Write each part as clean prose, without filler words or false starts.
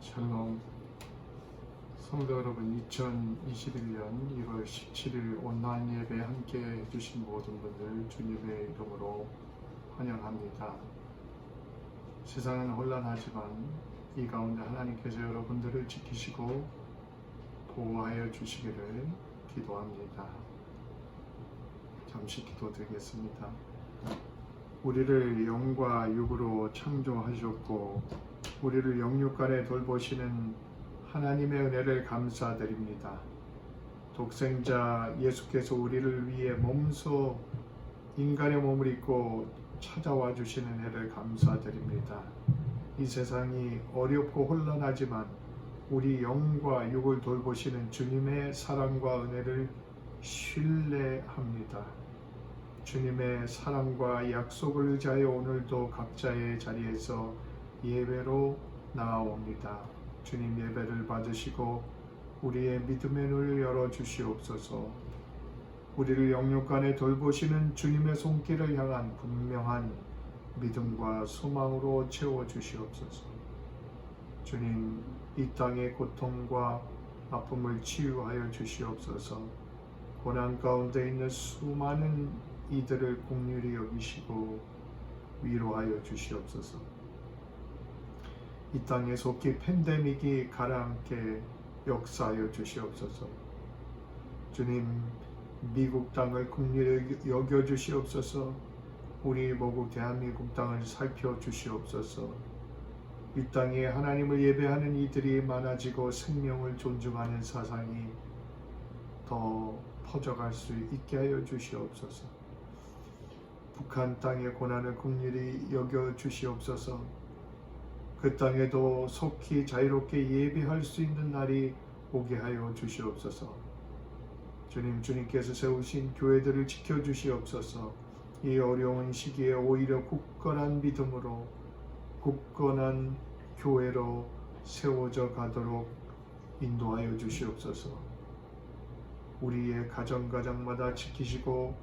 샬롬. 성도 여러분, 2021년 1월 17일 온라인 예배 함께 해주신 모든 분들 주님의 이름으로 환영합니다. 세상은 혼란하지만 이 가운데 하나님께서 여러분들을 지키시고 보호하여 주시기를 기도합니다. 잠시 기도드리겠습니다. 우리를 영과 육으로 창조하셨고 우리를 영육간에 돌보시는 하나님의 은혜를 감사드립니다. 독생자 예수께서 우리를 위해 몸소 인간의 몸을 입고 찾아와 주시는 은혜를 감사드립니다. 이 세상이 어렵고 혼란하지만 우리 영과 육을 돌보시는 주님의 사랑과 은혜를 신뢰합니다. 주님의 사랑과 약속을 의지하여 오늘도 각자의 자리에서 예배로 나아옵니다. 주님, 예배를 받으시고 우리의 믿음의 눈을 열어주시옵소서. 우리를 영육간에 돌보시는 주님의 손길을 향한 분명한 믿음과 소망으로 채워주시옵소서. 주님, 이 땅의 고통과 아픔을 치유하여 주시옵소서. 고난 가운데 있는 수많은 이들을 긍휼히 여기시고 위로하여 주시옵소서. 이 땅에 속히 팬데믹이 가라앉게 역사하여 주시옵소서. 주님, 미국 땅을 긍휼히 여겨 주시옵소서. 우리 모국 대한민국 땅을 살펴 주시옵소서. 이 땅에 하나님을 예배하는 이들이 많아지고 생명을 존중하는 사상이 더 퍼져갈 수 있게 하여 주시옵소서. 북한 땅의 고난을 긍휼히 여겨 주시옵소서. 그 땅에도 속히 자유롭게 예배할 수 있는 날이 오게 하여 주시옵소서. 주님, 주님께서 세우신 교회들을 지켜주시옵소서. 이 어려운 시기에 오히려 굳건한 믿음으로 굳건한 교회로 세워져 가도록 인도하여 주시옵소서. 우리의 가정마다 지키시고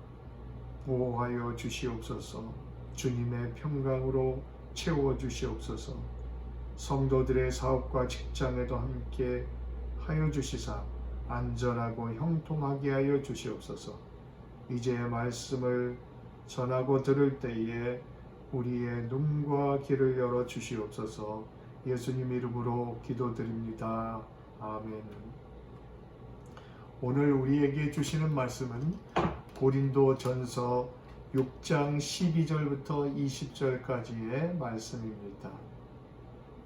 보호하여 주시옵소서. 주님의 평강으로 채워 주시옵소서. 성도들의 사업과 직장에도 함께 하여 주시사 안전하고 형통하게 하여 주시옵소서. 이제 말씀을 전하고 들을 때에 우리의 눈과 귀를 열어 주시옵소서. 예수님 이름으로 기도드립니다. 아멘. 오늘 우리에게 주시는 말씀은 고린도전서 6장 12절부터 20절까지의 말씀입니다.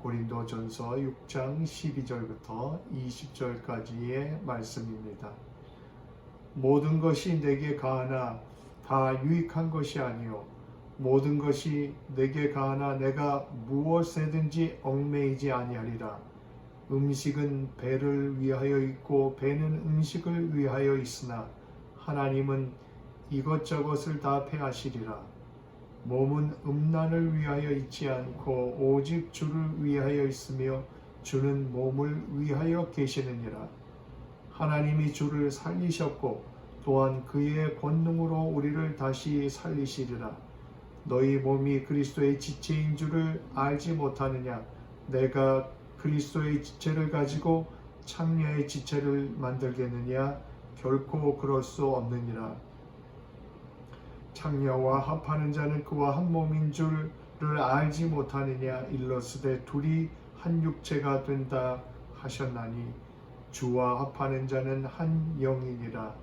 고린도전서 6장 12절부터 20절까지의 말씀입니다. 모든 것이 내게 가하나 다 유익한 것이 아니요 모든 것이 내게 가하나 내가 무엇에든지 얽매이지 아니하리라. 음식은 배를 위하여 있고 배는 음식을 위하여 있으나 하나님은 이것저것을 다 패하시리라. 몸은 음란을 위하여 있지 않고 오직 주를 위하여 있으며 주는 몸을 위하여 계시느니라. 하나님이 주를 살리셨고 또한 그의 권능으로 우리를 다시 살리시리라. 너희 몸이 그리스도의 지체인 줄을 알지 못하느냐? 내가 그리스도의 지체를 가지고 창녀의 지체를 만들겠느냐? 결코 그럴 수 없느니라. 창녀와 합하는 자는 그와 한 몸인 줄을 알지 못하느냐? 일러스되 둘이 한 육체가 된다 하셨나니 주와 합하는 자는 한 영이니라.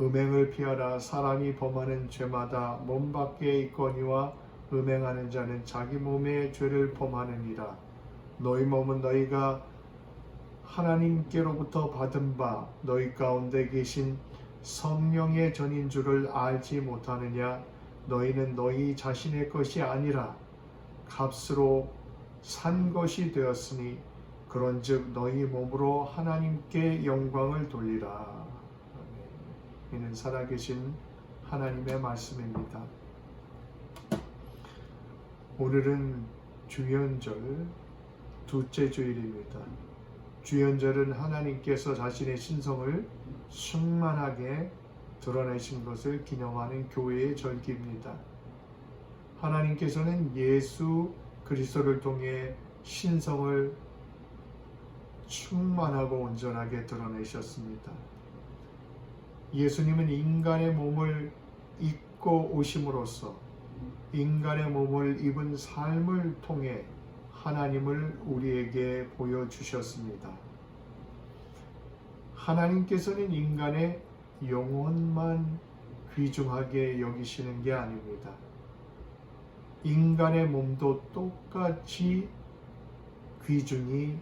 음행을 피하라. 사람이 범하는 죄마다 몸 밖에 있거니와 음행하는 자는 자기 몸의 죄를 범하느니라. 너희 몸은 너희가 하나님께로부터 받은 바 너희 가운데 계신 성령의 전인 줄을 알지 못하느냐? 너희는 너희 자신의 것이 아니라 값으로 산 것이 되었으니 그런즉 너희 몸으로 하나님께 영광을 돌리라. 이는 살아계신 하나님의 말씀입니다. 오늘은 주연절 둘째 주일입니다. 주연절은 하나님께서 자신의 신성을 충만하게 드러내신 것을 기념하는 교회의 절기입니다. 하나님께서는 예수 그리스도를 통해 신성을 충만하고 온전하게 드러내셨습니다. 예수님은 인간의 몸을 입고 오심으로써 인간의 몸을 입은 삶을 통해 하나님을 우리에게 보여주셨습니다. 하나님께서는 인간의 영혼만 귀중하게 여기시는 게 아닙니다. 인간의 몸도 똑같이 귀중히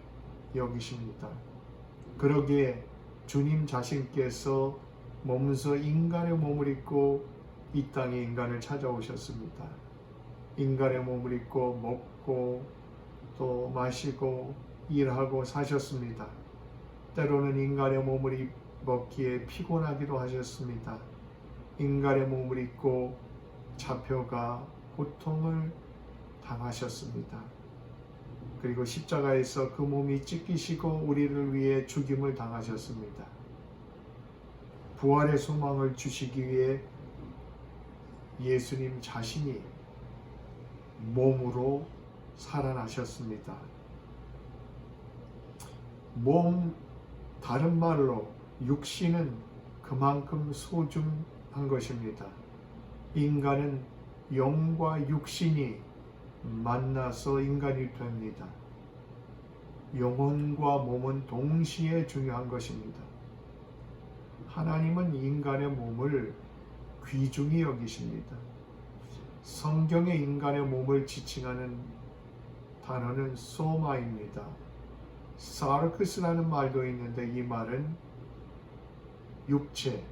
여기십니다. 그러기에 주님 자신께서 몸소 인간의 몸을 입고 이 땅에 인간을 찾아오셨습니다. 인간의 몸을 입고 먹고 또 마시고 일하고 사셨습니다. 때로는 인간의 몸을 입기에 피곤하기도 하셨습니다. 인간의 몸을 입고 잡혀가 고통을 당하셨습니다. 그리고 십자가에서 그 몸이 찢기시고 우리를 위해 죽임을 당하셨습니다. 부활의 소망을 주시기 위해 예수님 자신이 몸으로 살아나셨습니다. 몸, 다른 말로 육신은 그만큼 소중한 것입니다. 인간은 영과 육신이 만나서 인간이 됩니다. 영혼과 몸은 동시에 중요한 것입니다. 하나님은 인간의 몸을 귀중히 여기십니다. 성경에 인간의 몸을 지칭하는 단어는 소마입니다. 사르크스라는 말도 있는데 이 말은 육체,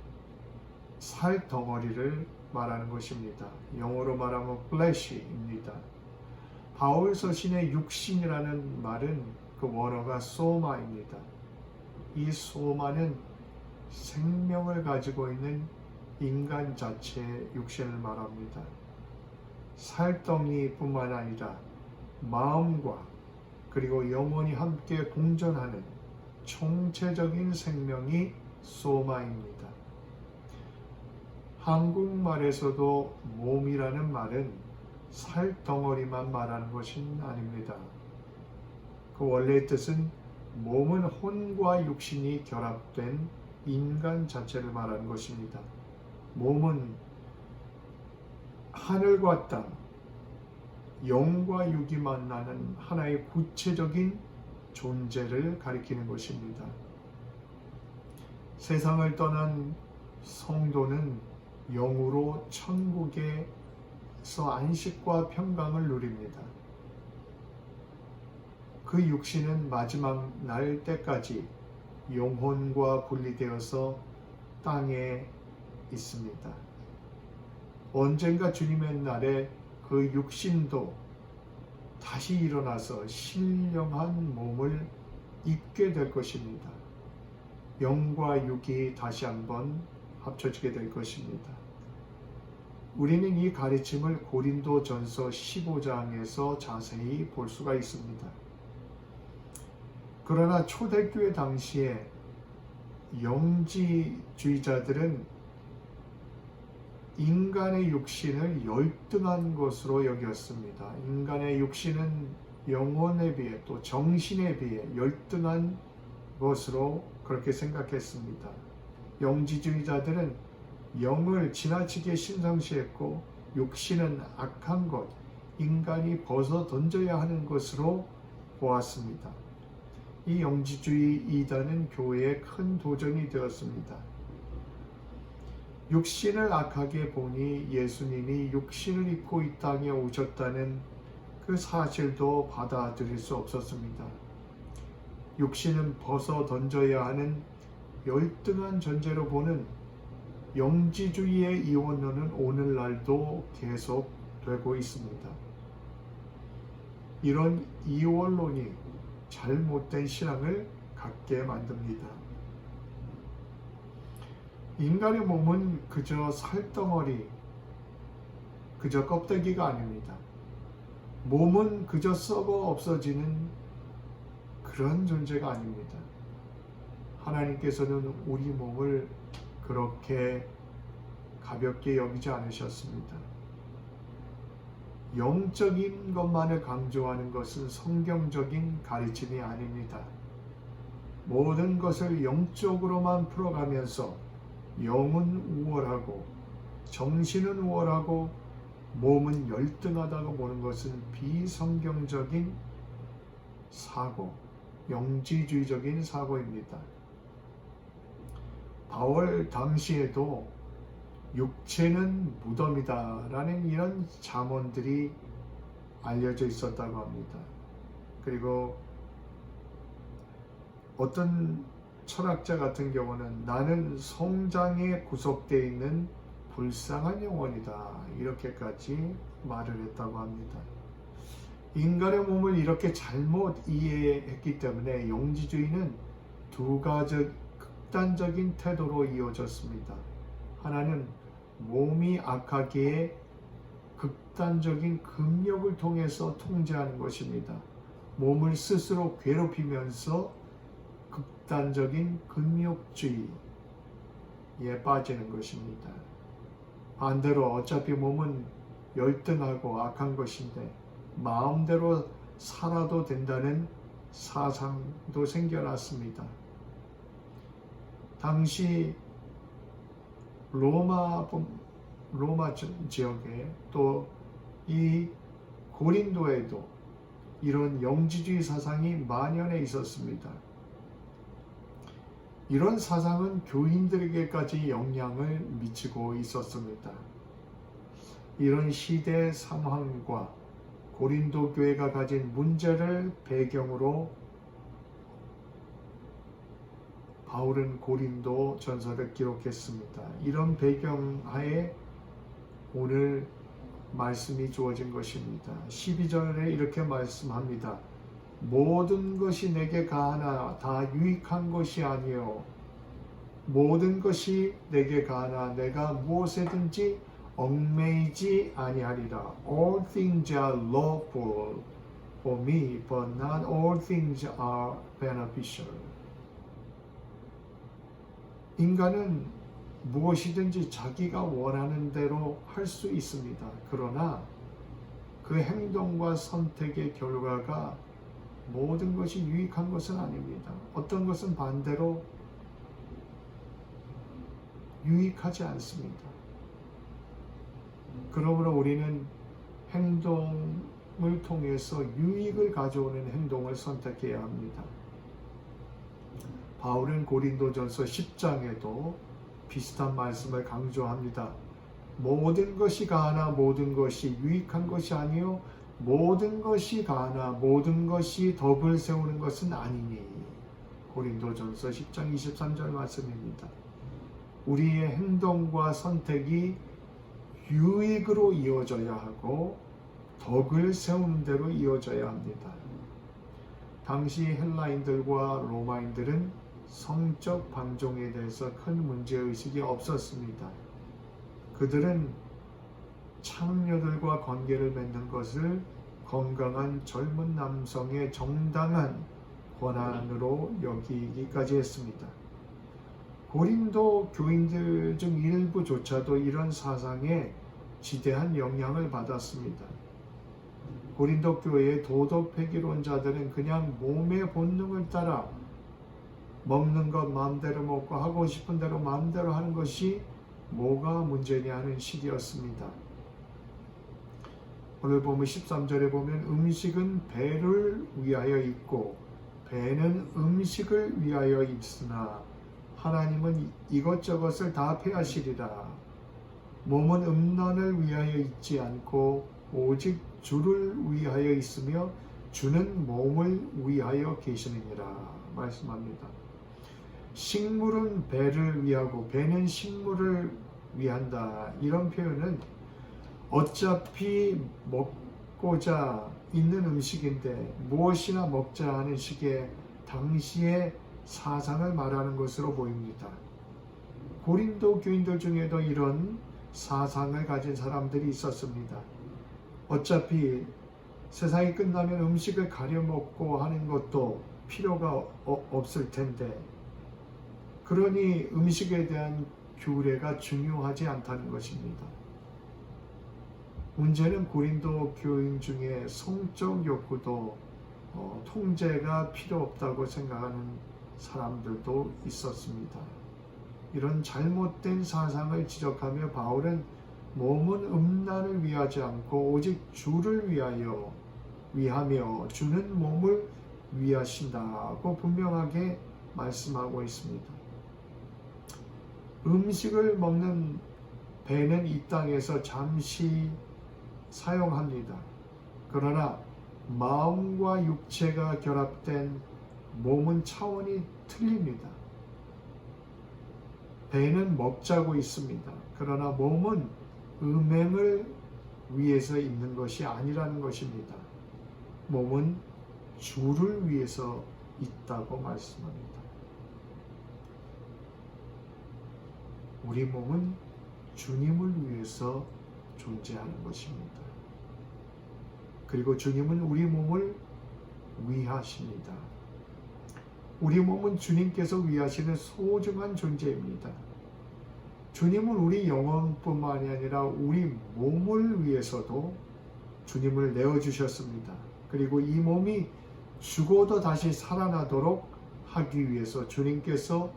살 덩어리를 말하는 것입니다. 영어로 말하면 flesh입니다. 바울 서신의 육신이라는 말은 그 원어가 소마입니다. 이 소마는 생명을 가지고 있는 인간 자체의 육신을 말합니다. 살덩이뿐만 아니라 마음과 그리고 영혼이 함께 공존하는 총체적인 생명이 소마입니다. 한국말에서도 몸이라는 말은 살덩어리만 말하는 것은 아닙니다. 그 원래의 뜻은 몸은 혼과 육신이 결합된 인간 자체를 말하는 것입니다. 몸은 하늘과 땅, 영과 육이 만나는 하나의 구체적인 존재를 가리키는 것입니다. 세상을 떠난 성도는 영으로 천국에서 안식과 평강을 누립니다. 그 육신은 마지막 날 때까지 영혼과 분리되어서 땅에 있습니다. 언젠가 주님의 날에 그 육신도 다시 일어나서 신령한 몸을 입게 될 것입니다. 영과 육이 다시 한번 합쳐지게 될 것입니다. 우리는 이 가르침을 고린도전서 15장에서 자세히 볼 수가 있습니다. 그러나 초대교회 당시에 영지주의자들은 인간의 육신을 열등한 것으로 여겼습니다. 인간의 육신은 영혼에 비해 또 정신에 비해 열등한 것으로 그렇게 생각했습니다. 영지주의자들은 영을 지나치게 심상시했고 육신은 악한 것, 인간이 벗어 던져야 하는 것으로 보았습니다. 이 영지주의 이단은 교회에 큰 도전이 되었습니다. 육신을 악하게 보니 예수님이 육신을 입고 이 땅에 오셨다는 그 사실도 받아들일 수 없었습니다. 육신은 벗어 던져야 하는 열등한 존재로 보는 영지주의의 이원론은 오늘날도 계속되고 있습니다. 이런 이원론이 잘못된 신앙을 갖게 만듭니다. 인간의 몸은 그저 살덩어리, 그저 껍데기가 아닙니다. 몸은 그저 썩어 없어지는 그런 존재가 아닙니다. 하나님께서는 우리 몸을 그렇게 가볍게 여기지 않으셨습니다. 영적인 것만을 강조하는 것은 성경적인 가르침이 아닙니다. 모든 것을 영적으로만 풀어가면서 영은 우월하고 정신은 우월하고 몸은 열등하다고 보는 것은 비성경적인 사고, 영지주의적인 사고입니다. 바울 당시에도 육체는 무덤이다 라는 이런 잠언들이 알려져 있었다고 합니다. 그리고 어떤 철학자 같은 경우는 나는 성장에 구속되어 있는 불쌍한 영혼이다 이렇게까지 말을 했다고 합니다. 인간의 몸을 이렇게 잘못 이해했기 때문에 영지주의는 두 가지 극단적인 태도로 이어졌습니다. 하나는 몸이 악하기에 극단적인 금욕을 통해서 통제하는 것입니다. 몸을 스스로 괴롭히면서 극단적인 금욕주의에 빠지는 것입니다. 반대로 어차피 몸은 열등하고 악한 것인데 마음대로 살아도 된다는 사상도 생겨났습니다. 당시 로마 지역에 또 이 고린도에도 이런 영지주의 사상이 만연해 있었습니다. 이런 사상은 교인들에게까지 영향을 미치고 있었습니다. 이런 시대 상황과 고린도 교회가 가진 문제를 배경으로 바울은 고린도 전서를 기록했습니다. 이런 배경하에 오늘 말씀이 주어진 것입니다. 12절에 이렇게 말씀합니다. 모든 것이 내게 가하나 다 유익한 것이 아니요 모든 것이 내게 가하나 내가 무엇에든지 얽매이지 아니하리라. All things are lawful for me, but not all things are beneficial. 인간은 무엇이든지 자기가 원하는 대로 할 수 있습니다. 그러나 그 행동과 선택의 결과가 모든 것이 유익한 것은 아닙니다. 어떤 것은 반대로 유익하지 않습니다. 그러므로 우리는 행동을 통해서 유익을 가져오는 행동을 선택해야 합니다. 바울은 고린도전서 10장에도 비슷한 말씀을 강조합니다. 모든 것이 가하나 모든 것이 유익한 것이 아니요 모든 것이 가하나 모든 것이 덕을 세우는 것은 아니니. 고린도전서 10장 23절 말씀입니다. 우리의 행동과 선택이 유익으로 이어져야 하고 덕을 세우는 대로 이어져야 합니다. 당시 헬라인들과 로마인들은 성적 방종에 대해서 큰 문제의식이 없었습니다. 그들은 창녀들과 관계를 맺는 것을 건강한 젊은 남성의 정당한 권한으로 여기기까지 했습니다. 고린도 교인들 중 일부조차도 이런 사상에 지대한 영향을 받았습니다. 고린도 교회의 도덕 폐기론자들은 그냥 몸의 본능을 따라 먹는 것 마음대로 먹고 하고 싶은 대로 마음대로 하는 것이 뭐가 문제냐 하는 식이었습니다. 오늘 보면 13절에 보면 음식은 배를 위하여 있고 배는 음식을 위하여 있으나 하나님은 이것저것을 다 폐하시리라. 몸은 음란을 위하여 있지 않고 오직 주를 위하여 있으며 주는 몸을 위하여 계시느니라 말씀합니다. 식물은 배를 위하고 배는 식물을 위한다. 이런 표현은 어차피 먹고자 있는 음식인데 무엇이나 먹자 하는 식의 당시의 사상을 말하는 것으로 보입니다. 고린도 교인들 중에도 이런 사상을 가진 사람들이 있었습니다. 어차피 세상이 끝나면 음식을 가려 먹고 하는 것도 필요가 없을 텐데 그러니 음식에 대한 규례가 중요하지 않다는 것입니다. 문제는 고린도 교인 중에 성적 욕구도 통제가 필요 없다고 생각하는 사람들도 있었습니다. 이런 잘못된 사상을 지적하며 바울은 몸은 음란을 위하지 않고 오직 주를 위하며 주는 몸을 위하신다고 분명하게 말씀하고 있습니다. 음식을 먹는 배는 이 땅에서 잠시 사용합니다. 그러나 마음과 육체가 결합된 몸은 차원이 틀립니다. 배는 먹자고 있습니다. 그러나 몸은 음행을 위해서 있는 것이 아니라는 것입니다. 몸은 주를 위해서 있다고 말씀합니다. 우리 몸은 주님을 위해서 존재하는 것입니다. 그리고 주님은 우리 몸을 위하십니다. 우리 몸은 주님께서 위하시는 소중한 존재입니다. 주님은 우리 영혼뿐만이 아니라 우리 몸을 위해서도 주님을 내어주셨습니다. 그리고 이 몸이 죽어도 다시 살아나도록 하기 위해서 주님께서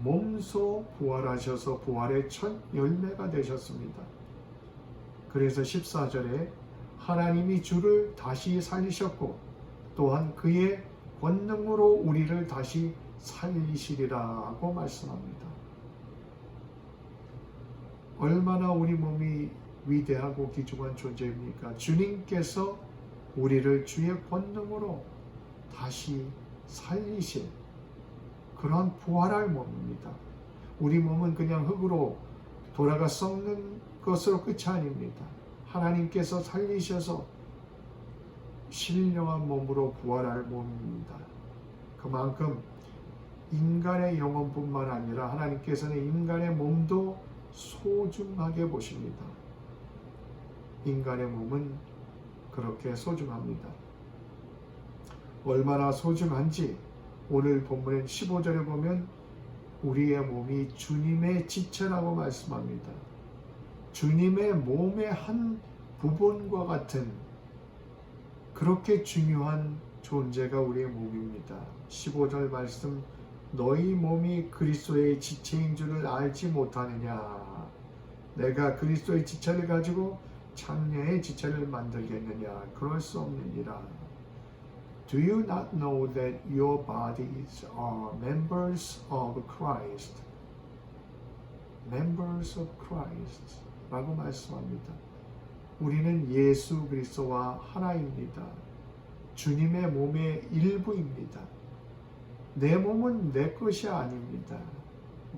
몸소 부활하셔서 부활의 첫 열매가 되셨습니다. 그래서 14절에 하나님이 주를 다시 살리셨고 또한 그의 권능으로 우리를 다시 살리시리라고 말씀합니다. 얼마나 우리 몸이 위대하고 귀중한 존재입니까? 주님께서 우리를 주의 권능으로 다시 살리실 그런 부활할 몸입니다. 우리 몸은 그냥 흙으로 돌아가 썩는 것으로 끝이 아닙니다. 하나님께서 살리셔서 신령한 몸으로 부활할 몸입니다. 그만큼 인간의 영혼뿐만 아니라 하나님께서는 인간의 몸도 소중하게 보십니다. 인간의 몸은 그렇게 소중합니다. 얼마나 소중한지 오늘 본문의 15절에 보면 우리의 몸이 주님의 지체라고 말씀합니다. 주님의 몸의 한 부분과 같은 그렇게 중요한 존재가 우리의 몸입니다. 15절 말씀 너희 몸이 그리스도의 지체인 줄을 알지 못하느냐 내가 그리스도의 지체를 가지고 장녀의 지체를 만들겠느냐 그럴 수 없느니라. Do you not know that your bodies are members of Christ? Members of Christ 라고 말씀합니다. 우리는 예수 그리스도와 하나입니다. 주님의 몸의 일부입니다. 내 몸은 내 것이 아닙니다.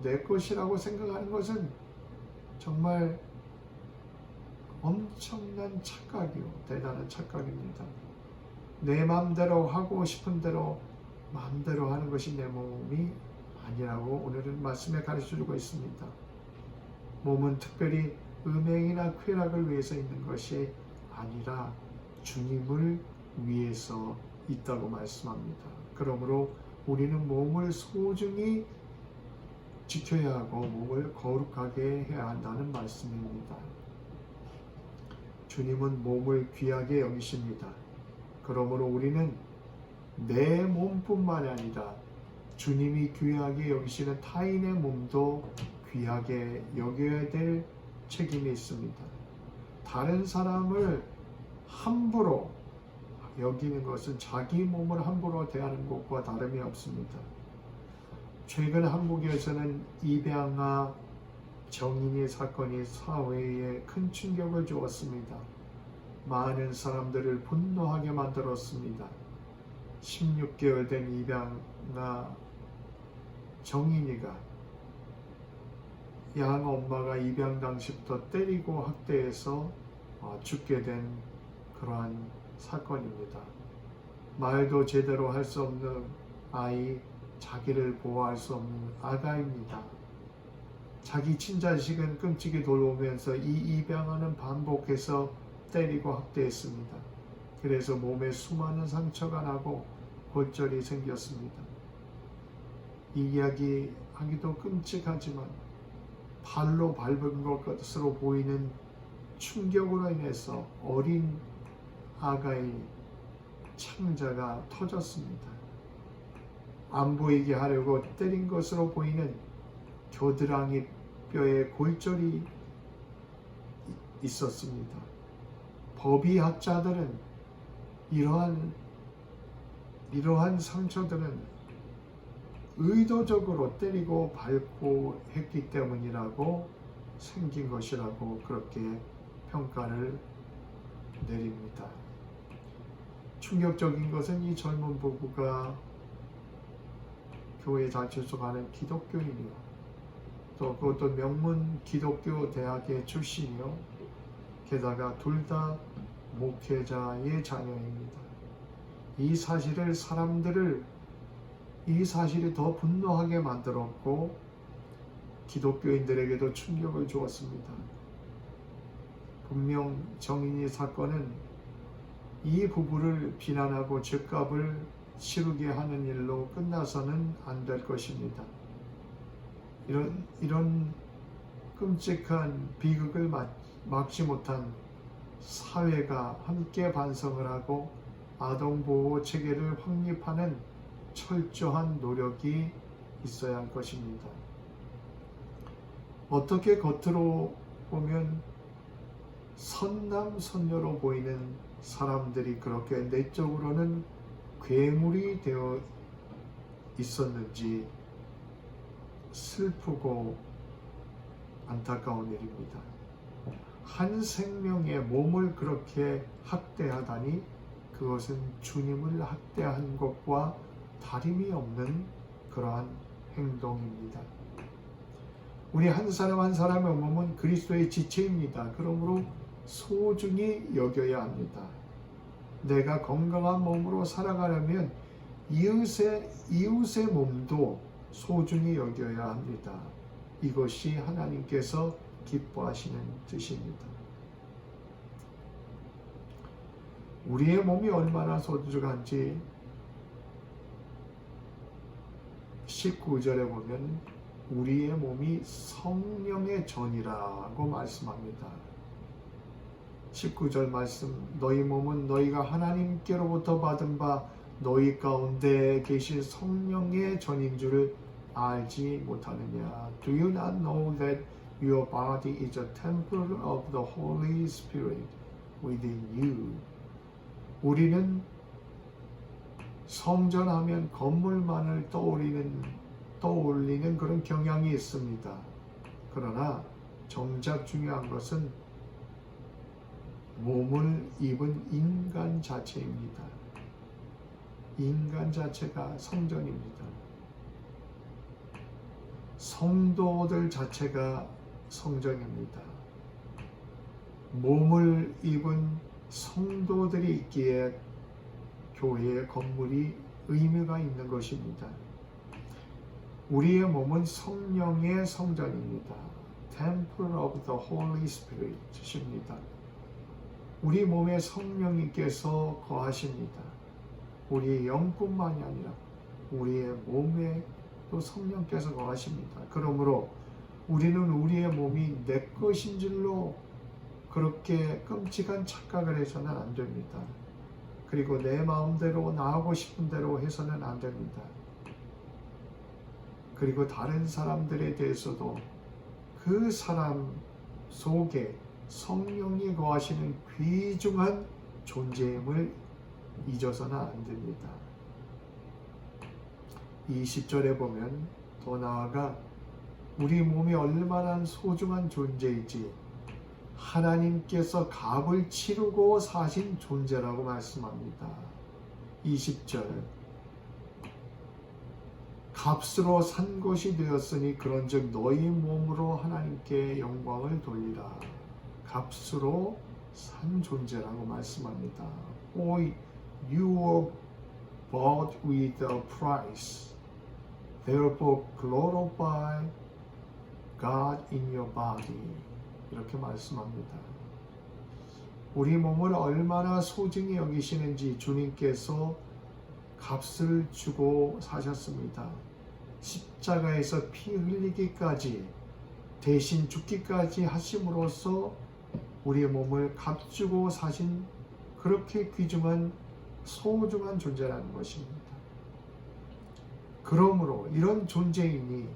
내 것이라고 생각하는 것은 정말 엄청난 착각이요. 대단한 착각입니다. 내 마음대로 하고 싶은 대로 마음대로 하는 것이 내 몸이 아니라고 오늘은 말씀에 가르쳐주고 있습니다. 몸은 특별히 음행이나 쾌락을 위해서 있는 것이 아니라 주님을 위해서 있다고 말씀합니다. 그러므로 우리는 몸을 소중히 지켜야 하고 몸을 거룩하게 해야 한다는 말씀입니다. 주님은 몸을 귀하게 여기십니다. 그러므로 우리는 내 몸뿐만 아니라 주님이 귀하게 여기시는 타인의 몸도 귀하게 여겨야 될 책임이 있습니다. 다른 사람을 함부로 여기는 것은 자기 몸을 함부로 대하는 것과 다름이 없습니다. 최근 한국에서는 입양아 정인이 사건이 사회에 큰 충격을 주었습니다. 많은 사람들을 분노하게 만들었습니다. 16개월 된 입양아 정인이가 양 엄마가 입양 당시부터 때리고 학대해서 죽게 된 그러한 사건입니다. 말도 제대로 할 수 없는 아이, 자기를 보호할 수 없는 아가입니다. 자기 친자식은 끔찍이 돌보면서 이 입양아는 반복해서 때리고 학대했습니다. 그래서 몸에 수많은 상처가 나고 골절이 생겼습니다. 이 이야기 하기도 끔찍하지만 발로 밟은 것으로 보이는 충격으로 인해서 어린 아가의 창자가 터졌습니다. 안 보이게 하려고 때린 것으로 보이는 겨드랑이 뼈에 골절이 있었습니다. 법의학자들은 이러한 상처들은 의도적으로 때리고 밟고 했기 때문이라고 생긴 것이라고 그렇게 평가를 내립니다. 충격적인 것은 이 젊은 부부가 교회 잘 출석하는 기독교인이요, 또 그것도 명문 기독교 대학의 출신이요, 게다가 둘 다 목회자의 자녀입니다. 이 사실이 더 분노하게 만들었고 기독교인들에게도 충격을 주었습니다. 분명 정인이 사건은 이 부부를 비난하고 죗값을 치르게 하는 일로 끝나서는 안 될 것입니다. 이런 끔찍한 비극을 막지 못한 사회가 함께 반성을 하고 아동보호 체계를 확립하는 철저한 노력이 있어야 할 것입니다. 어떻게 겉으로 보면 선남선녀로 보이는 사람들이 그렇게 내적으로는 괴물이 되어 있었는지 슬프고 안타까운 일입니다. 한 생명의 몸을 그렇게 학대하다니 그것은 주님을 학대한 것과 다름이 없는 그러한 행동입니다. 우리 한 사람 한 사람의 몸은 그리스도의 지체입니다. 그러므로 소중히 여겨야 합니다. 내가 건강한 몸으로 살아가려면 이웃의 몸도 소중히 여겨야 합니다. 이것이 하나님께서 기뻐하시는 뜻입니다. 우리의 몸이 얼마나 소중한지 19절에 보면 우리의 몸이 성령의 전이라고 말씀합니다. 19절 말씀, 너희 몸은 너희가 하나님께로부터 받은 바 너희 가운데 계신 성령의 전인 줄을 알지 못하느냐. Do you not know that your body is a temple of the Holy Spirit within you? 우리는 성전하면 건물만을 떠올리는 그런 경향이 있습니다. 그러나 정작 중요한 것은 몸을 입은 인간 자체입니다. 인간 자체가 성전입니다. 성도들 자체가 성전입니다. 몸을 입은 성도들이 있기에 교회의 건물이 의미가 있는 것입니다. 우리의 몸은 성령의 성전입니다. Temple of the Holy Spirit입니다. 우리 몸에 성령님께서 거하십니다. 우리의 영뿐만이 아니라 우리의 몸에 또 성령께서 거하십니다. 그러므로 우리는 우리의 몸이 내 것인 줄로 그렇게 끔찍한 착각을 해서는 안 됩니다. 그리고 내 마음대로 나하고 싶은 대로 해서는 안 됩니다. 그리고 다른 사람들에 대해서도 그 사람 속에 성령이 거하시는 귀중한 존재임을 잊어서는 안 됩니다. 20절에 보면 더 나아가 우리 몸이 얼마나 소중한 존재이지 하나님께서 값을 치르고 사신 존재라고 말씀합니다. 20절, 값으로 산 것이 되었으니 그런즉 너희 몸으로 하나님께 영광을 돌리라. 값으로 산 존재라고 말씀합니다. For you were bought with a price. Therefore glorify God in your body. 이렇게 말씀합니다. 우리 몸을 얼마나 소중히 여기시는지 주님께서 값을 주고 사셨습니다. 십자가에서 피 흘리기까지 대신 죽기까지 하심으로써 우리의 몸을 값주고 사신 그렇게 귀중한 소중한 존재라는 것입니다. 그러므로 이런 존재이니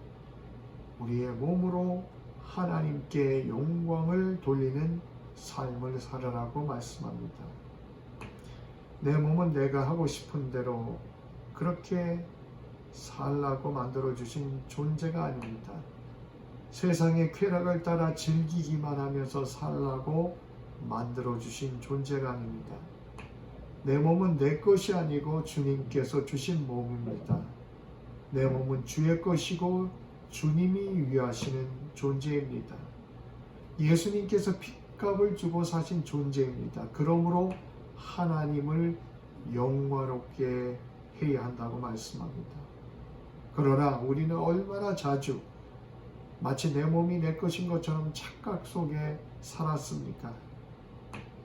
우리의 몸으로 하나님께 영광을 돌리는 삶을 살아라고 말씀합니다. 내 몸은 내가 하고 싶은 대로 그렇게 살라고 만들어주신 존재가 아닙니다. 세상의 쾌락을 따라 즐기기만 하면서 살라고 만들어주신 존재가 아닙니다. 내 몸은 내 것이 아니고 주님께서 주신 몸입니다. 내 몸은 주의 것이고 주님이 위하시는 존재입니다. 예수님께서 핏값을 주고 사신 존재입니다. 그러므로 하나님을 영화롭게 해야 한다고 말씀합니다. 그러나 우리는 얼마나 자주 마치 내 몸이 내 것인 것처럼 착각 속에 살았습니까?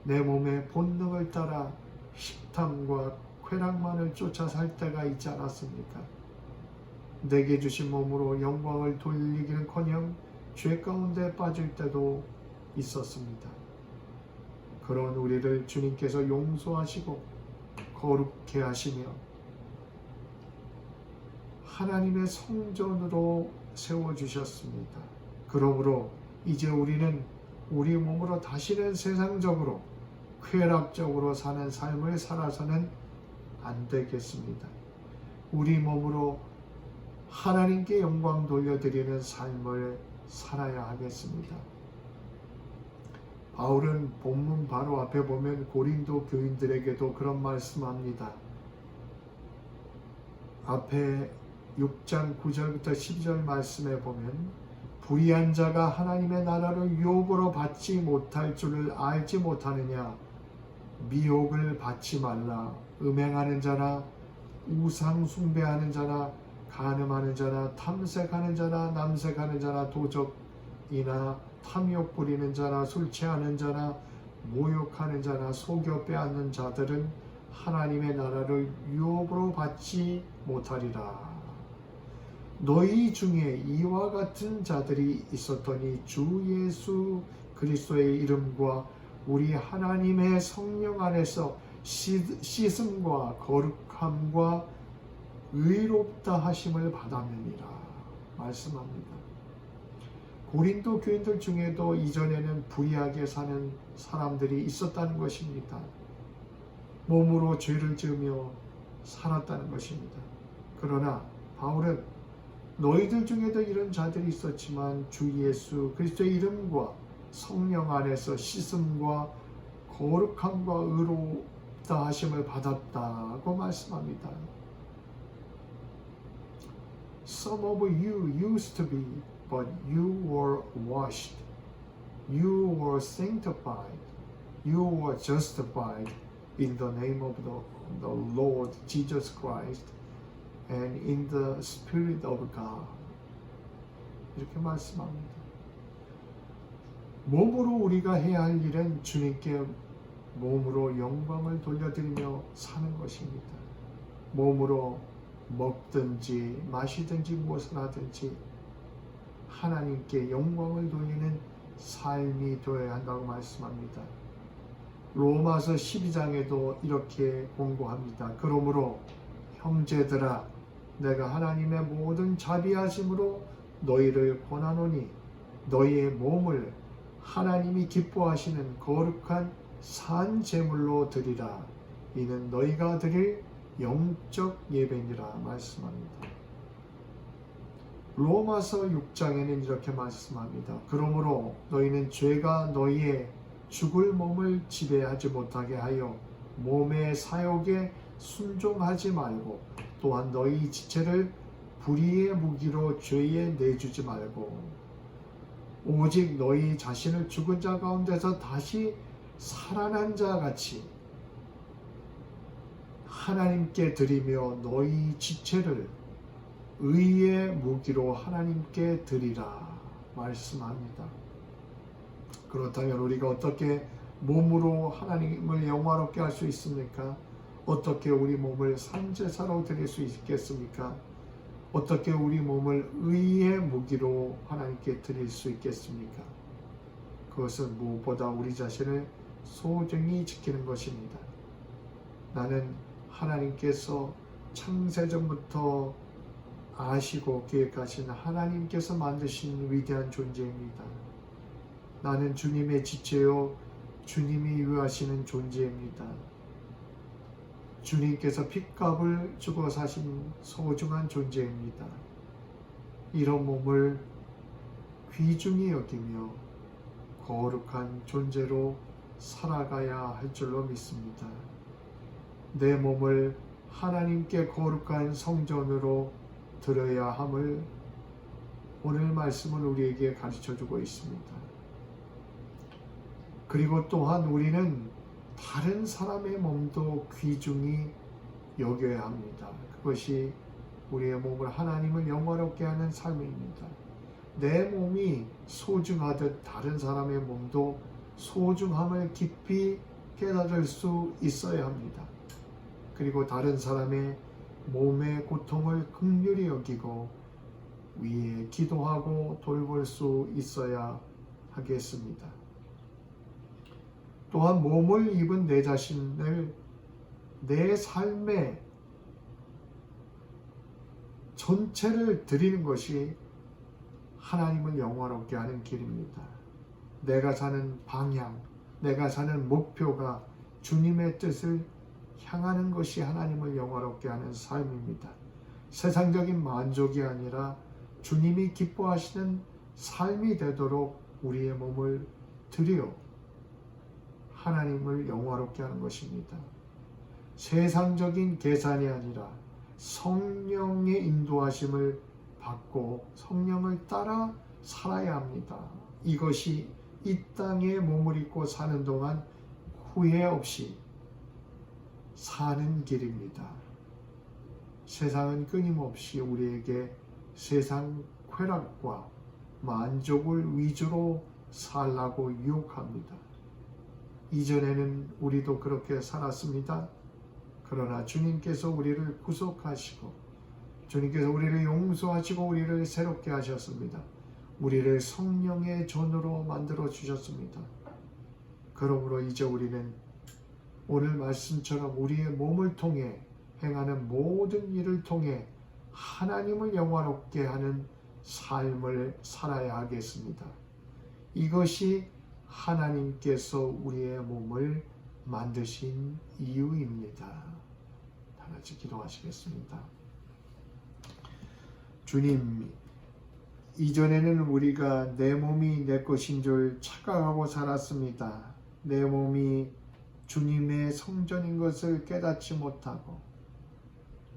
내 몸의 본능을 따라 식탐과 쾌락만을 쫓아 살 때가 있지 않았습니까? 내게 주신 몸으로 영광을 돌리기는커녕 죄 가운데 빠질 때도 있었습니다. 그런 우리를 주님께서 용서하시고 거룩해 하시며 하나님의 성전으로 세워주셨습니다. 그러므로 이제 우리는 우리 몸으로 다시는 세상적으로 쾌락적으로 사는 삶을 살아서는 안 되겠습니다. 우리 몸으로 하나님께 영광 돌려드리는 삶을 살아야 하겠습니다. 바울은 본문 바로 앞에 보면 고린도 교인들에게도 그런 말씀합니다. 앞에 6장 9절부터 12절 말씀에 보면 불의한 자가 하나님의 나라를 유혹으로 받지 못할 줄을 알지 못하느냐. 미혹을 받지 말라. 음행하는 자나 우상 숭배하는 자나 간음하는 자나 탐색하는 자나 남색하는 자나 도적이나 탐욕 부리는 자나 술 취하는 자나 모욕하는 자나 속여 빼앗는 자들은 하나님의 나라를 유혹으로 받지 못하리라. 너희 중에 이와 같은 자들이 있었더니 주 예수 그리스도의 이름과 우리 하나님의 성령 안에서 씻음과 거룩함과 의롭다 하심을 받았느니라 말씀합니다. 고린도 교인들 중에도 이전에는 불의하게 사는 사람들이 있었다는 것입니다. 몸으로 죄를 지으며 살았다는 것입니다. 그러나 바울은 너희들 중에도 이런 자들이 있었지만 주 예수 그리스도의 이름과 성령 안에서 씻음과 거룩함과 의롭다 하심을 받았다고 말씀합니다. Some of you used to be, but you were washed. You were sanctified. You were justified in the name of the Lord Jesus Christ and in the Spirit of God. 이렇게 말씀합니다. 몸으로 우리가 해야 할 일은 주님께 몸으로 영광을 돌려드리며 사는 것입니다. 몸으로 먹든지 마시든지 무엇을 하든지 하나님께 영광을 돌리는 삶이 되어야 한다고 말씀합니다. 로마서 12장에도 이렇게 공고합니다. 그러므로 형제들아 내가 하나님의 모든 자비하심으로 너희를 권하노니 너희의 몸을 하나님이 기뻐하시는 거룩한 산 제물로 드리라. 이는 너희가 드릴 영적 예배니라 말씀합니다. 로마서 6장에는 이렇게 말씀합니다. 그러므로 너희는 죄가 너희의 죽을 몸을 지배하지 못하게 하여 몸의 사욕에 순종하지 말고 또한 너희 지체를 불의의 무기로 죄에 내주지 말고 오직 너희 자신을 죽은 자 가운데서 다시 살아난 자 같이 하나님께 드리며 너희 지체를 의의 무기로 하나님께 드리라 말씀합니다. 그렇다면 우리가 어떻게 몸으로 하나님을 영화롭게 할 수 있습니까? 어떻게 우리 몸을 산제사로 드릴 수 있겠습니까? 어떻게 우리 몸을 의의 무기로 하나님께 드릴 수 있겠습니까? 그것은 무엇보다 우리 자신을 소중히 지키는 것입니다. 나는 하나님께서 창세전부터 아시고 계획하신 하나님께서 만드신 위대한 존재입니다. 나는 주님의 지체요 주님이 유하시는 존재입니다. 주님께서 핏값을 주고 사신 소중한 존재입니다. 이런 몸을 귀중히 여기며 거룩한 존재로 살아가야 할 줄로 믿습니다. 내 몸을 하나님께 거룩한 성전으로 드려야 함을 오늘 말씀은 우리에게 가르쳐주고 있습니다. 그리고 또한 우리는 다른 사람의 몸도 귀중히 여겨야 합니다. 그것이 우리의 몸을 하나님을 영화롭게 하는 삶입니다. 내 몸이 소중하듯 다른 사람의 몸도 소중함을 깊이 깨달을 수 있어야 합니다. 그리고 다른 사람의 몸의 고통을 긍휼히 여기고 위에 기도하고 돌볼 수 있어야 하겠습니다. 또한 몸을 입은 내 자신을 내 삶의 전체를 드리는 것이 하나님을 영화롭게 하는 길입니다. 내가 사는 방향, 내가 사는 목표가 주님의 뜻을 향하는 것이 하나님을 영화롭게 하는 삶입니다. 세상적인 만족이 아니라 주님이 기뻐하시는 삶이 되도록 우리의 몸을 드려 하나님을 영화롭게 하는 것입니다. 세상적인 계산이 아니라 성령의 인도하심을 받고 성령을 따라 살아야 합니다. 이것이 이 땅에 몸을 입고 사는 동안 후회 없이 사는 길입니다. 세상은 끊임없이 우리에게 세상 쾌락과 만족을 위주로 살라고 유혹합니다. 이전에는 우리도 그렇게 살았습니다. 그러나 주님께서 우리를 구속하시고 주님께서 우리를 용서하시고 우리를 새롭게 하셨습니다. 우리를 성령의 존으로 만들어 주셨습니다. 그러므로 이제 우리는 오늘 말씀처럼 우리의 몸을 통해 행하는 모든 일을 통해 하나님을 영화롭게 하는 삶을 살아야 하겠습니다. 이것이 하나님께서 우리의 몸을 만드신 이유입니다. 다 같이 기도하시겠습니다. 주님, 이전에는 우리가 내 몸이 내 것인 줄 착각하고 살았습니다. 내 몸이 주님의 성전인 것을 깨닫지 못하고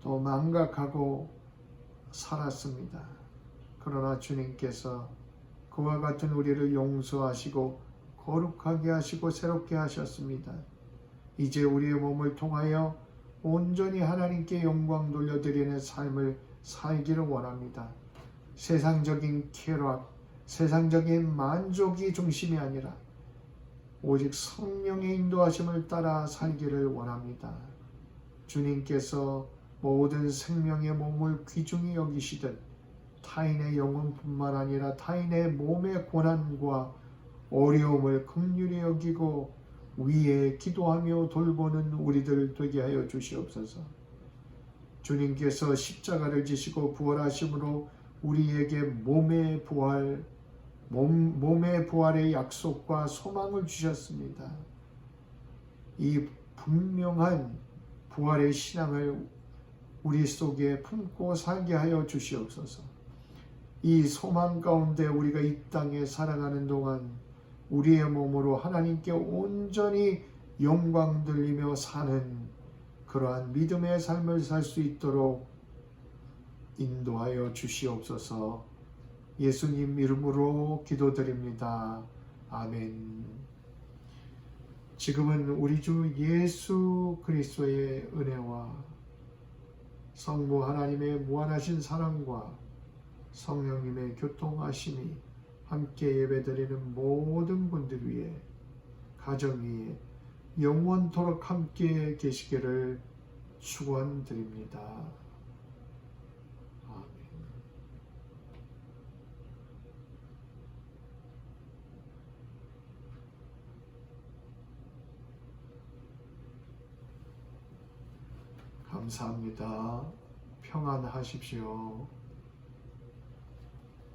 또 망각하고 살았습니다. 그러나 주님께서 그와 같은 우리를 용서하시고 거룩하게 하시고 새롭게 하셨습니다. 이제 우리의 몸을 통하여 온전히 하나님께 영광 돌려드리는 삶을 살기를 원합니다. 세상적인 쾌락, 세상적인 만족이 중심이 아니라 오직 성령의 인도하심을 따라 살기를 원합니다. 주님께서 모든 생명의 몸을 귀중히 여기시듯 타인의 영혼뿐만 아니라 타인의 몸의 고난과 어려움을 긍휼히 여기고 위에 기도하며 돌보는 우리들 되게 하여 주시옵소서. 주님께서 십자가를 지시고 부활하심으로 우리에게 몸의 부활의 약속과 소망을 주셨습니다. 이 분명한 부활의 신앙을 우리 속에 품고 살게 하여 주시옵소서. 이 소망 가운데 우리가 이 땅에 살아가는 동안 우리의 몸으로 하나님께 온전히 영광 돌리며 사는 그러한 믿음의 삶을 살 수 있도록 인도하여 주시옵소서. 예수님 이름으로 기도드립니다. 아멘. 지금은 우리 주 예수 그리스도의 은혜와 성부 하나님의 무한하신 사랑과 성령님의 교통하심이 함께 예배드리는 모든 분들 위에 가정 위에 영원토록 함께 계시기를 축원드립니다. 아멘. 감사합니다. 평안하십시오.